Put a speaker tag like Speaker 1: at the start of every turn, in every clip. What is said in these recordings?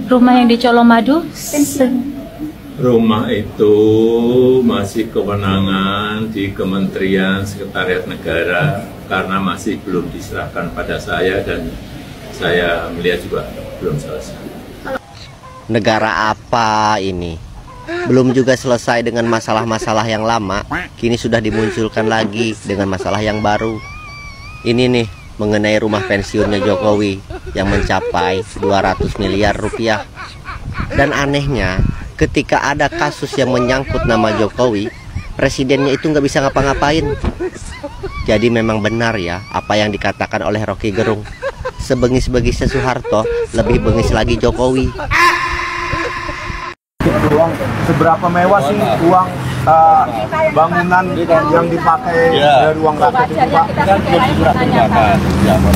Speaker 1: Rumah yang di Colomadu?
Speaker 2: Rumah itu masih kewenangan di Kementerian Sekretariat Negara karena masih belum diserahkan pada saya dan saya melihat juga belum selesai.
Speaker 3: Negara apa ini? Belum juga selesai dengan masalah-masalah yang lama, kini sudah dimunculkan lagi dengan masalah yang baru. Ini nih, mengenai rumah pensiunnya Jokowi yang mencapai 200 miliar rupiah. Dan anehnya, ketika ada kasus yang menyangkut nama Jokowi, presidennya itu nggak bisa ngapa-ngapain. Jadi memang benar ya apa yang dikatakan oleh Rocky Gerung. Sebengis-bengisnya Soeharto, lebih bengis lagi Jokowi.
Speaker 4: Uang seberapa mewah sih uang bangunan yang dipakai dari uang rakyat itu, Pak?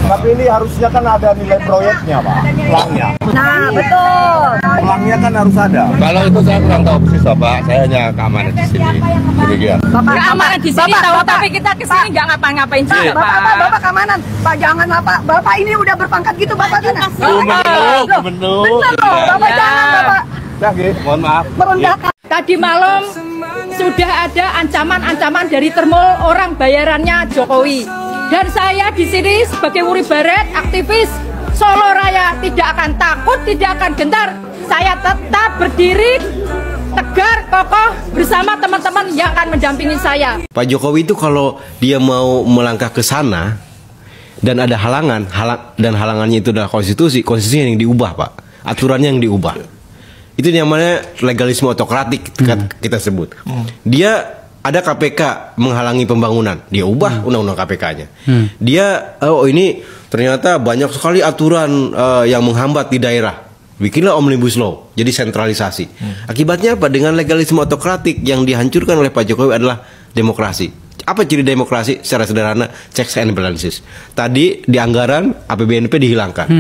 Speaker 4: Tapi ini harusnya kan ada nilai proyeknya, Pak, pelangnya.
Speaker 5: Nah, betul.
Speaker 4: Pelangnya kan harus ada.
Speaker 6: Kalau itu saya kurang tahu persis, Bapak. Saya hanya keamanan di sini. Demikian.
Speaker 5: Bapak
Speaker 1: Keamanan di sini tahu, tapi kita ke sini nggak ngapa-ngapain juga, Pak.
Speaker 5: Bapak keamanan. Pak, jangan Bapak ini udah berpangkat gitu, Bapak kan?
Speaker 6: Gubernur.
Speaker 5: Bener loh, Bapak jangan, Bapak.
Speaker 6: Mohon maaf.
Speaker 5: Merendahkan.
Speaker 1: Tadi malam sudah ada ancaman-ancaman dari termol orang bayarannya Jokowi. Dan saya di sini sebagai Wuri Barat, aktivis Solo Raya, tidak akan takut, tidak akan gentar. Saya tetap berdiri tegar, kokoh bersama teman-teman yang akan mendampingi saya.
Speaker 7: Pak Jokowi itu kalau dia mau melangkah ke sana dan ada halangannya itu adalah konstitusi yang diubah, Pak. Aturannya yang diubah. Itu namanya legalisme otokratik kita sebut. Dia ada KPK menghalangi pembangunan, dia ubah undang-undang KPK-nya. Dia ini ternyata banyak sekali aturan yang menghambat di daerah. Bikinlah omnibus law, jadi sentralisasi. Akibatnya apa? Dengan legalisme otokratik yang dihancurkan oleh Pak Jokowi adalah demokrasi. Apa ciri demokrasi? Secara sederhana, checks and balances. Tadi di anggaran APBNP dihilangkan.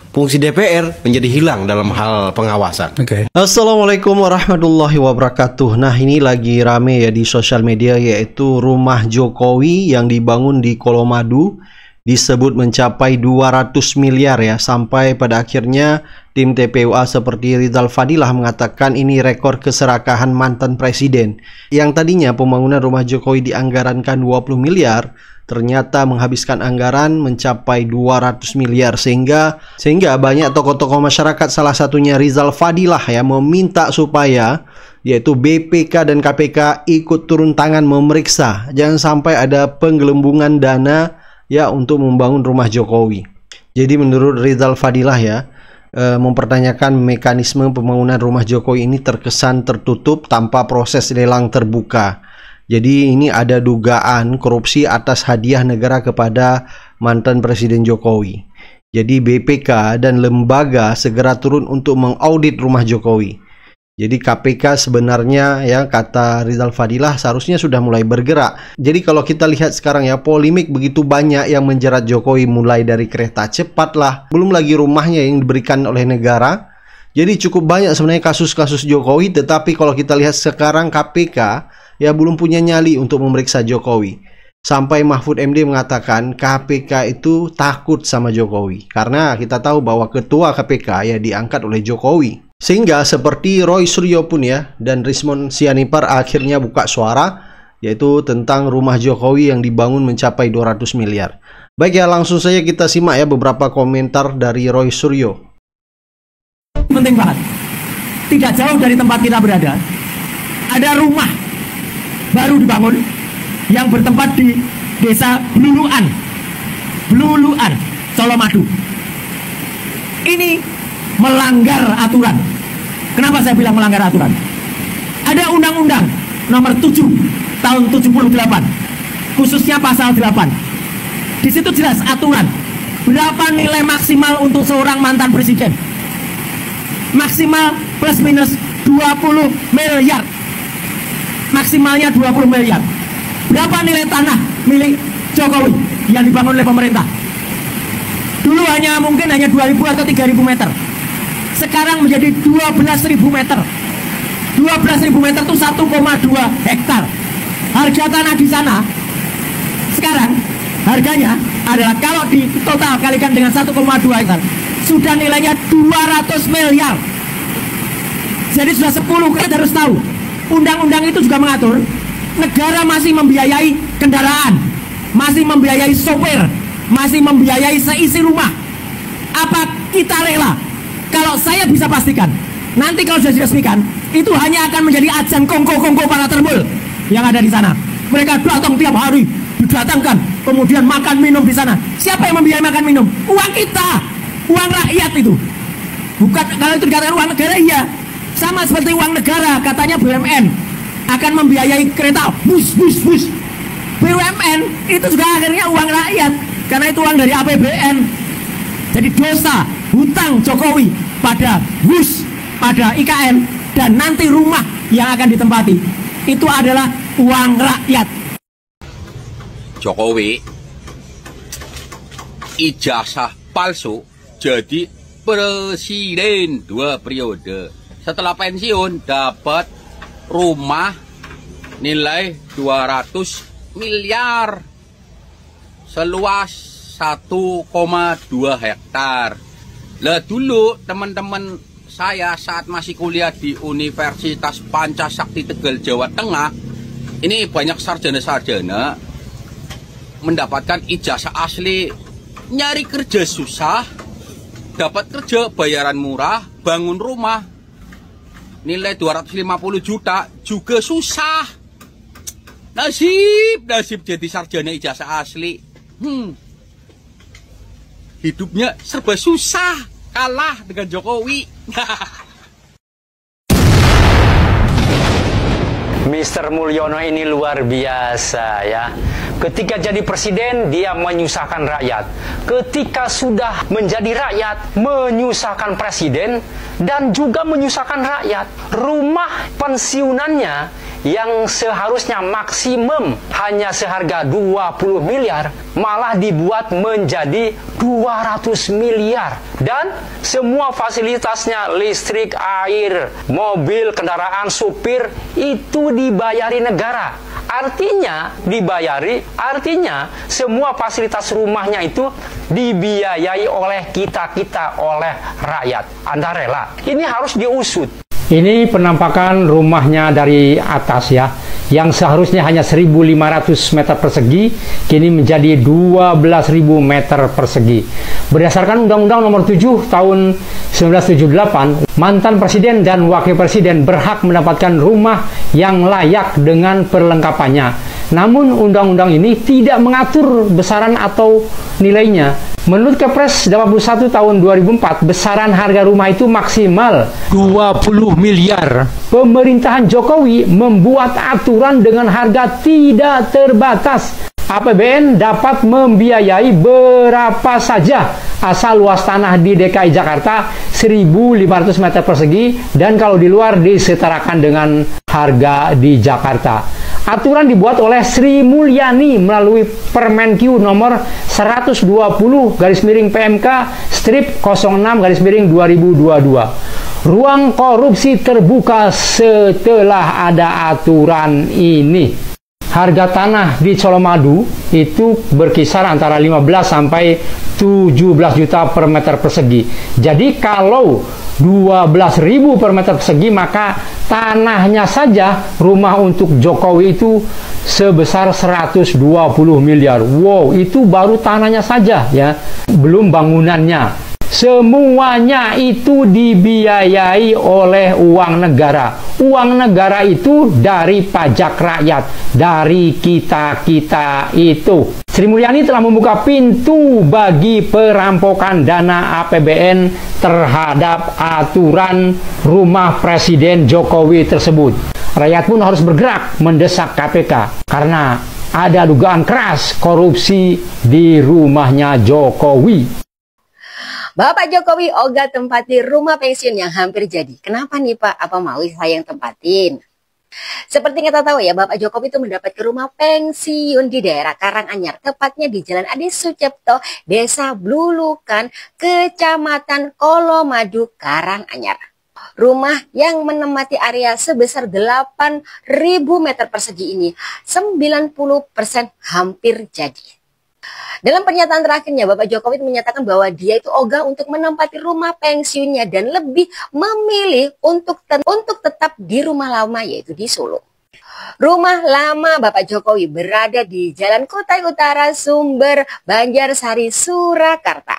Speaker 7: Fungsi DPR menjadi hilang dalam hal pengawasan.
Speaker 8: Assalamualaikum warahmatullahi wabarakatuh. Nah, ini lagi rame ya di sosial media, yaitu rumah Jokowi yang dibangun di Colomadu disebut mencapai 200 miliar ya, sampai pada akhirnya tim TPUA seperti Rizal Fadilah mengatakan ini rekor keserakahan mantan presiden. Yang tadinya pembangunan rumah Jokowi dianggarankan 20 miliar, ternyata menghabiskan anggaran mencapai 200 miliar sehingga banyak tokoh-tokoh masyarakat, salah satunya Rizal Fadilah ya, meminta supaya yaitu BPK dan KPK ikut turun tangan memeriksa, jangan sampai ada penggelembungan dana ya untuk membangun rumah Jokowi. Jadi menurut Rizal Fadilah ya, mempertanyakan mekanisme pembangunan rumah Jokowi ini terkesan tertutup tanpa proses lelang terbuka. Jadi ini ada dugaan korupsi atas hadiah negara kepada mantan Presiden Jokowi. Jadi BPK dan lembaga segera turun untuk mengaudit rumah Jokowi. Jadi KPK sebenarnya ya, kata Rizal Fadilah, seharusnya sudah mulai bergerak. Jadi kalau kita lihat sekarang ya, polemik begitu banyak yang menjerat Jokowi, mulai dari kereta cepat lah, belum lagi rumahnya yang diberikan oleh negara. Jadi cukup banyak sebenarnya kasus-kasus Jokowi, tetapi kalau kita lihat sekarang KPK ya belum punya nyali untuk memeriksa Jokowi. Sampai Mahfud MD mengatakan KPK itu takut sama Jokowi, karena kita tahu bahwa ketua KPK ya diangkat oleh Jokowi. Sehingga seperti Roy Suryo pun ya dan Rismon Sianipar akhirnya buka suara, yaitu tentang rumah Jokowi yang dibangun mencapai 200 miliar. Baik ya, langsung saja kita simak ya beberapa komentar dari Roy Suryo.
Speaker 9: Penting banget, tidak jauh dari tempat kita berada ada rumah baru dibangun yang bertempat di desa Bluluan, Colomadu. Ini melanggar aturan. Kenapa saya bilang melanggar aturan? Ada Undang-Undang nomor 7 tahun 78, khususnya pasal 8. Di situ jelas aturan berapa nilai maksimal untuk seorang mantan presiden. Maksimal plus minus 20 miliar. Maksimalnya 20 miliar. Berapa nilai tanah milik Jokowi yang dibangun oleh pemerintah? Dulu mungkin hanya 2.000 atau 3.000 meter. Sekarang menjadi 12.000 meter. 12.000 meter itu 1,2 hektar. Harga tanah di sana sekarang harganya adalah kalau di total kalikan dengan 1,2 hektar sudah nilainya 200 miliar. Jadi sudah 10 kali harus tahu. Undang-undang itu juga mengatur negara masih membiayai kendaraan, masih membiayai sopir, masih membiayai seisi rumah. Apa kita rela? Kalau saya bisa pastikan, nanti kalau sudah diresmikan, itu hanya akan menjadi ajang kongko-kongko para termul yang ada di sana. Mereka datang tiap hari, didatangkan, kemudian makan minum di sana. Siapa yang membiayai makan minum? Uang kita, uang rakyat itu. Bukan kalau itu dikatakan uang negara, iya. Sama seperti uang negara, katanya BUMN akan membiayai kereta bus. BUMN itu juga akhirnya uang rakyat, karena itu uang dari APBN. Jadi dosa hutang Jokowi pada bus, pada IKN, dan nanti rumah yang akan ditempati itu adalah uang rakyat.
Speaker 6: Jokowi ijazah palsu jadi presiden 2 periode. Setelah pensiun dapat rumah nilai 200 miliar seluas 1,2 hektar. Lah dulu teman-teman saya saat masih kuliah di Universitas Pancasakti Tegal Jawa Tengah, ini banyak sarjana-sarjana mendapatkan ijazah asli, nyari kerja susah, dapat kerja bayaran murah, bangun rumah nilai 250 juta juga susah. Nasib jadi sarjana ijazah asli. Hidupnya serba susah, kalah dengan Jokowi.
Speaker 10: Mr. Mulyono ini luar biasa ya. Ketika jadi presiden dia menyusahkan rakyat. Ketika sudah menjadi rakyat menyusahkan presiden dan juga menyusahkan rakyat. Rumah pensiunannya yang seharusnya maksimum hanya seharga 20 miliar malah dibuat menjadi 200 miliar, dan semua fasilitasnya listrik, air, mobil, kendaraan, supir itu dibayari negara. Artinya semua fasilitas rumahnya itu dibiayai oleh kita, oleh rakyat. Anda rela? Ini harus diusut.
Speaker 11: Ini penampakan rumahnya dari atas ya, yang seharusnya hanya 1.500 meter persegi, kini menjadi 12.000 meter persegi. Berdasarkan Undang-Undang Nomor 7 Tahun 1978, mantan presiden dan wakil presiden berhak mendapatkan rumah yang layak dengan perlengkapannya. Namun undang-undang ini tidak mengatur besaran atau nilainya. Menurut Kepres 81 tahun 2004, besaran harga rumah itu maksimal 20 miliar. Pemerintahan Jokowi membuat aturan dengan harga tidak terbatas. APBN dapat membiayai berapa saja asal luas tanah di DKI Jakarta 1.500 meter persegi, dan kalau di luar disetarakan dengan harga di Jakarta. Aturan dibuat oleh Sri Mulyani melalui Permenq nomor 120 /PMK/06/2022. Ruang korupsi terbuka setelah ada aturan ini. Harga tanah di Colomadu itu berkisar antara 15 sampai 17 juta per meter persegi. Jadi kalau 12.000 per meter persegi, maka tanahnya saja rumah untuk Jokowi itu sebesar 120 miliar. Wow, itu baru tanahnya saja ya, belum bangunannya. Semuanya itu dibiayai oleh uang negara. Uang negara itu dari pajak rakyat, dari kita-kita itu. Sri Mulyani telah membuka pintu bagi perampokan dana APBN terhadap aturan rumah Presiden Jokowi tersebut. Rakyat pun harus bergerak mendesak KPK karena ada dugaan keras korupsi di rumahnya Jokowi.
Speaker 12: Bapak Jokowi ogah tempati rumah pensiun yang hampir jadi. Kenapa nih Pak? Apa mau saya yang tempatin? Seperti kita tahu ya, Bapak Jokowi itu mendapat rumah pensiun di daerah Karanganyar, tepatnya di Jalan Adi Sucipto, Desa Blulukan, Kecamatan Colomadu, Karanganyar. Rumah yang menempati area sebesar 8.000 meter persegi ini 90% hampir jadi. Dalam pernyataan terakhirnya, Bapak Jokowi menyatakan bahwa dia itu ogah untuk menempati rumah pensiunnya dan lebih memilih untuk tetap di rumah lama, yaitu di Solo. Rumah lama Bapak Jokowi berada di Jalan Kutai Utara, Sumber, Banjarsari, Surakarta.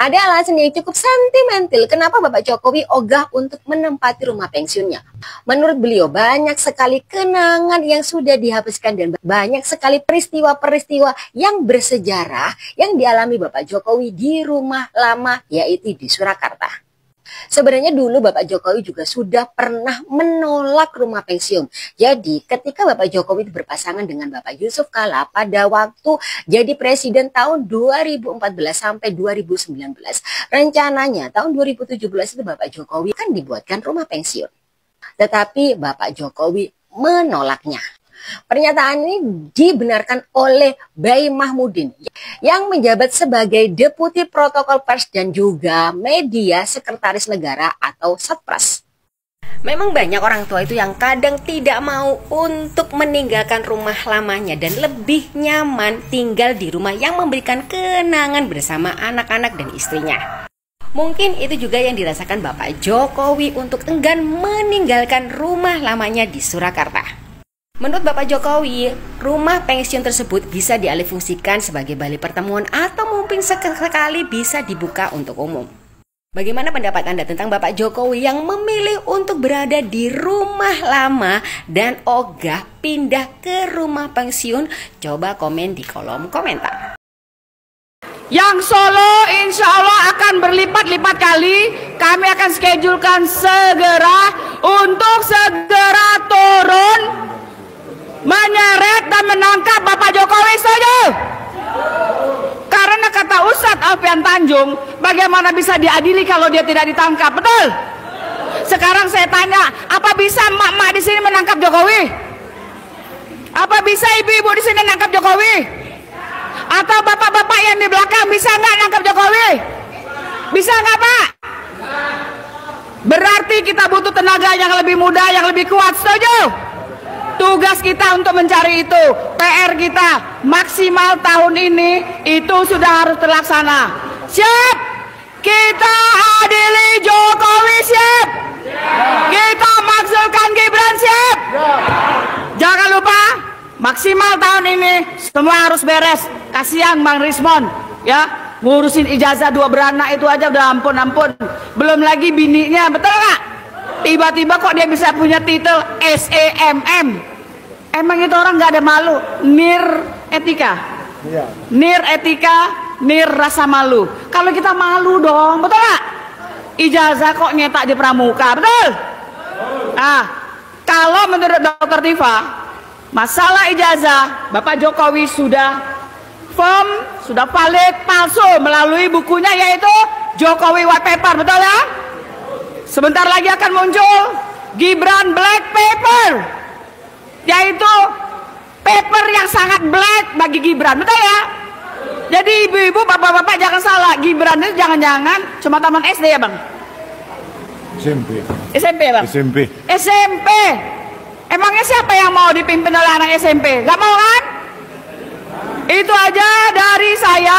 Speaker 12: Ada alasan yang cukup sentimental kenapa Bapak Jokowi ogah untuk menempati rumah pensiunnya. Menurut beliau, banyak sekali kenangan yang sudah dihapuskan dan banyak sekali peristiwa-peristiwa yang bersejarah yang dialami Bapak Jokowi di rumah lama, yaitu di Surakarta. Sebenarnya dulu Bapak Jokowi juga sudah pernah menolak rumah pensiun. Jadi ketika Bapak Jokowi berpasangan dengan Bapak Yusuf Kala pada waktu jadi presiden tahun 2014 sampai 2019, rencananya tahun 2017 itu Bapak Jokowi akan dibuatkan rumah pensiun. Tetapi Bapak Jokowi menolaknya. Pernyataan ini dibenarkan oleh Bayi Mahmudin yang menjabat sebagai Deputi Protokol Pers dan juga Media Sekretaris Negara atau Satpras. Memang banyak orang tua itu yang kadang tidak mau untuk meninggalkan rumah lamanya dan lebih nyaman tinggal di rumah yang memberikan kenangan bersama anak-anak dan istrinya. Mungkin itu juga yang dirasakan Bapak Jokowi untuk enggan meninggalkan rumah lamanya di Surakarta. Menurut Bapak Jokowi, rumah pensiun tersebut bisa dialihfungsikan sebagai balai pertemuan atau mungkin sekali bisa dibuka untuk umum. Bagaimana pendapat Anda tentang Bapak Jokowi yang memilih untuk berada di rumah lama dan ogah pindah ke rumah pensiun? Coba komen di kolom komentar.
Speaker 1: Yang Solo insya Allah akan berlipat-lipat kali. Kami akan schedulekan segera untuk segera turun menyeret dan menangkap Bapak Jokowi, setuju? Karena kata Ustadz Alfian Tanjung, bagaimana bisa diadili kalau dia tidak ditangkap, betul? Sekarang saya tanya, apa bisa emak-emak di sini menangkap Jokowi? Apa bisa ibu-ibu di sini menangkap Jokowi? Atau bapak-bapak yang di belakang bisa nggak nangkap Jokowi? Bisa nggak Pak? Berarti kita butuh tenaga yang lebih muda, yang lebih kuat, setuju? Tugas kita untuk mencari itu, PR kita maksimal tahun ini itu sudah harus terlaksana. Siap? Kita adili Jokowi, siap? Kita makzulkan Gibran, siap? Jangan lupa, maksimal tahun ini semua harus beres. Kasihan Bang Rismon, ya, ngurusin ijazah 2 beranak itu aja udah ampun-ampun. Belum lagi bininya, betul nggak? Tiba-tiba kok dia bisa punya titel SEMM. Emang itu orang nggak ada malu? Nir etika, nir etika, nir rasa malu. Kalau kita malu dong, betul nggak? Ijazah kok nyetak di pramuka, betul? Nah, kalau menurut Dr. Tifa, masalah ijazah, Bapak Jokowi sudah firm, sudah valid, palsu melalui bukunya yaitu Jokowi White Paper, betul ya? Sebentar lagi akan muncul Gibran Black Paper, yaitu paper yang sangat black bagi Gibran, betul ya? Jadi ibu-ibu, bapak-bapak jangan salah, Gibran itu jangan-jangan cuma taman SD ya Bang?
Speaker 4: SMP.
Speaker 1: SMP ya Bang?
Speaker 4: SMP.
Speaker 1: SMP. Emangnya siapa yang mau dipimpin oleh anak SMP? Gak mau kan? Itu aja dari saya.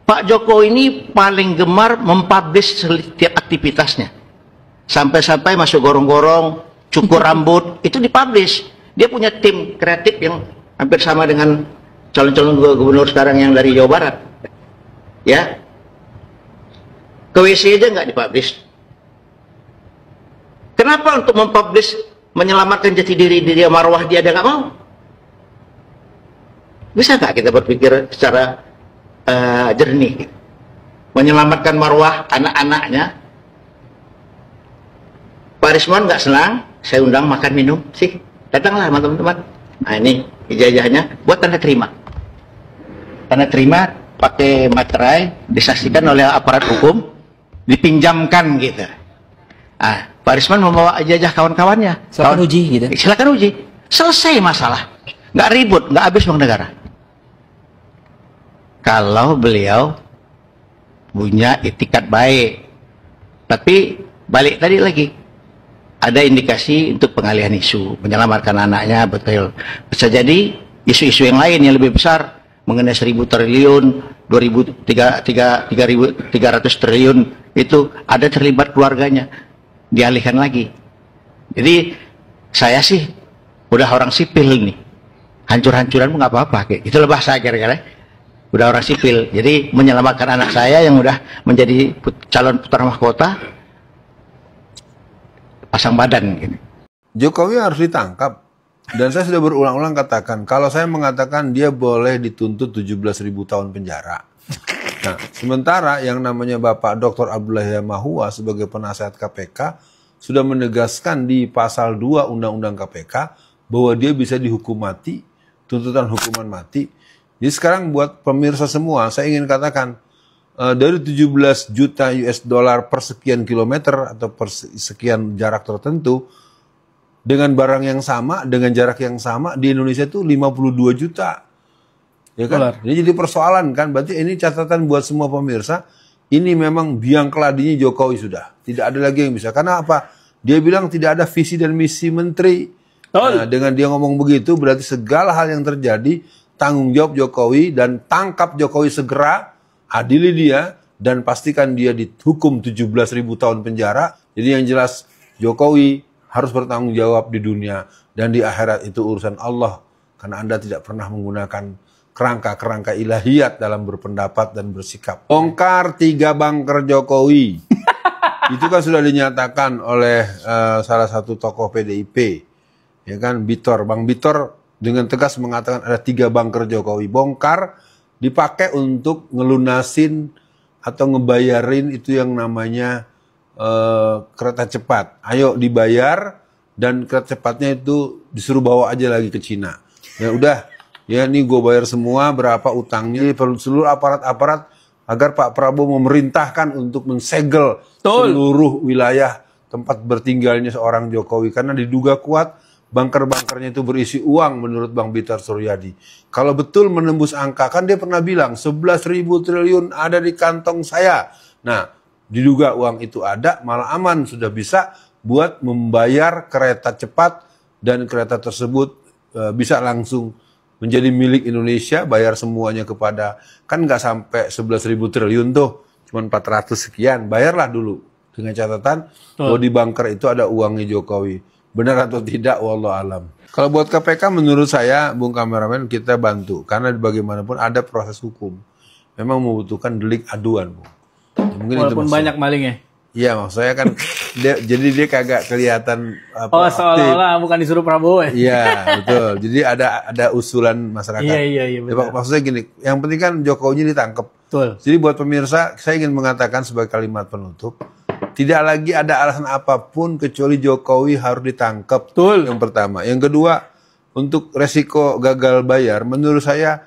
Speaker 13: Pak Jokowi ini paling gemar mempublish setiap aktivitasnya. Sampai-sampai masuk gorong-gorong, cukur rambut, itu dipublish. Dia punya tim kreatif yang hampir sama dengan calon-calon gubernur sekarang yang dari Jawa Barat. Ya, ke WC aja nggak dipublish. Kenapa untuk mempublish menyelamatkan jati diri dia, marwah dia nggak mau? Bisa nggak kita berpikir secara jernih, menyelamatkan marwah anak-anaknya? Pak Rismon nggak senang, saya undang makan minum, sih datanglah teman-teman. Nah ini ijazahnya, buat tanda terima. Tanda terima pakai materai, disaksikan oleh aparat hukum, dipinjamkan gitu. Ah, Pak Risman membawa ijazah kawan-kawannya. Silakan uji gitu. Silakan uji. Selesai masalah. Nggak ribut, nggak habis uang negara. Kalau beliau punya itikat baik. Tapi balik tadi lagi, ada indikasi untuk pengalihan isu, menyelamatkan anaknya, betul. Bisa jadi isu-isu yang lain yang lebih besar mengenai 1.000 triliun, 3.300 triliun itu ada terlibat keluarganya, dialihkan lagi. Jadi saya sih udah orang sipil nih, hancur-hancuran nggak apa-apa, kayak itulah bahasa kira-kira. Udah orang sipil, jadi menyelamatkan anak saya yang udah menjadi calon putra mahkota, pasang badan. Gitu.
Speaker 14: Jokowi harus ditangkap. Dan saya sudah berulang-ulang katakan, kalau saya mengatakan dia boleh dituntut 17.000 tahun penjara. Nah, sementara yang namanya Bapak Dr. Abdullah Yamahua sebagai penasehat KPK sudah menegaskan di pasal 2 Undang-Undang KPK bahwa dia bisa dihukum mati, tuntutan hukuman mati. Jadi sekarang buat pemirsa semua, saya ingin katakan, dari 17 juta US dollar per sekian kilometer atau per sekian jarak tertentu, dengan barang yang sama, dengan jarak yang sama, di Indonesia itu 52 juta. Ya kan? Ini jadi persoalan kan, berarti ini catatan buat semua pemirsa, ini memang biang keladinya Jokowi sudah. Tidak ada lagi yang bisa. Karena apa? Dia bilang tidak ada visi dan misi menteri. Nah, dengan dia ngomong begitu, berarti segala hal yang terjadi, tanggung jawab Jokowi, dan tangkap Jokowi segera, adili dia, dan pastikan dia dihukum 17.000 tahun penjara. Jadi yang jelas, Jokowi harus bertanggung jawab di dunia dan di akhirat, itu urusan Allah. Karena Anda tidak pernah menggunakan kerangka-kerangka ilahiyat dalam berpendapat dan bersikap. Bongkar 3 bunker Jokowi. Itu kan sudah dinyatakan oleh salah satu tokoh PDIP. Ya kan, Bitor. Bang Bitor dengan tegas mengatakan ada 3 bunker Jokowi. Bongkar, dipakai untuk ngelunasin atau ngebayarin itu yang namanya kereta cepat. Ayo dibayar, dan kereta cepatnya itu disuruh bawa aja lagi ke Cina. Ya udah, ya ini gue bayar semua, berapa utangnya, perlu seluruh aparat-aparat agar Pak Prabowo memerintahkan untuk mensegel seluruh wilayah tempat bertinggalnya seorang Jokowi, karena diduga kuat bunker-bunkernya itu berisi uang menurut Bang Bitar Suryadi. Kalau betul menembus angka, kan dia pernah bilang 11.000 triliun ada di kantong saya. Nah, diduga uang itu ada, malah aman, sudah bisa buat membayar kereta cepat, dan kereta tersebut bisa langsung menjadi milik Indonesia, bayar semuanya kepada, kan nggak sampai 11.000 triliun tuh, cuma 400 sekian, bayarlah dulu. Dengan catatan bahwa di bunker itu ada uangnya Jokowi. Benar atau tidak, wallahu alam. Kalau buat KPK menurut saya, Bung Kameramen, kita bantu. Karena bagaimanapun ada proses hukum. Memang membutuhkan delik aduan, Bung. Mungkin
Speaker 15: walaupun itu banyak malingnya.
Speaker 14: Iya, maksud saya kan jadi dia kagak kelihatan
Speaker 15: seolah-olah bukan disuruh Prabowo ya.
Speaker 14: Iya, betul. Jadi ada usulan masyarakat.
Speaker 15: Iya, betul.
Speaker 14: Maksudnya gini, yang penting kan Jokowi ditangkap.
Speaker 15: Betul.
Speaker 14: Jadi buat pemirsa, saya ingin mengatakan sebagai kalimat penutup, tidak lagi ada alasan apapun kecuali Jokowi harus ditangkap. Betul. Yang pertama. Yang kedua, untuk resiko gagal bayar, menurut saya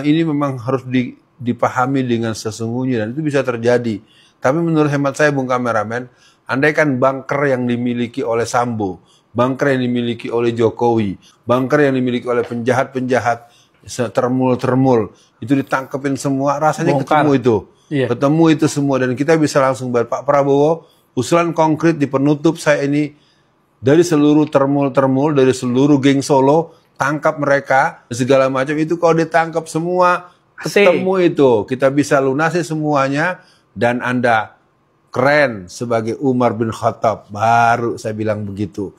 Speaker 14: ini memang harus dipahami dengan sesungguhnya, dan itu bisa terjadi. Tapi menurut hemat saya, Bung Kameramen, andaikan bunker yang dimiliki oleh Sambo, bunker yang dimiliki oleh Jokowi, bunker yang dimiliki oleh penjahat-penjahat, termul-termul, itu ditangkepin semua, rasanya bongkar. Ketemu itu. Iya. Ketemu itu semua, dan kita bisa langsung buat Pak Prabowo, usulan konkret di penutup saya ini, dari seluruh termul-termul, dari seluruh geng Solo, tangkap mereka, segala macam itu. Kalau ditangkap semua, ketemu itu, kita bisa lunasi semuanya, dan Anda keren sebagai Umar bin Khattab, baru saya bilang begitu.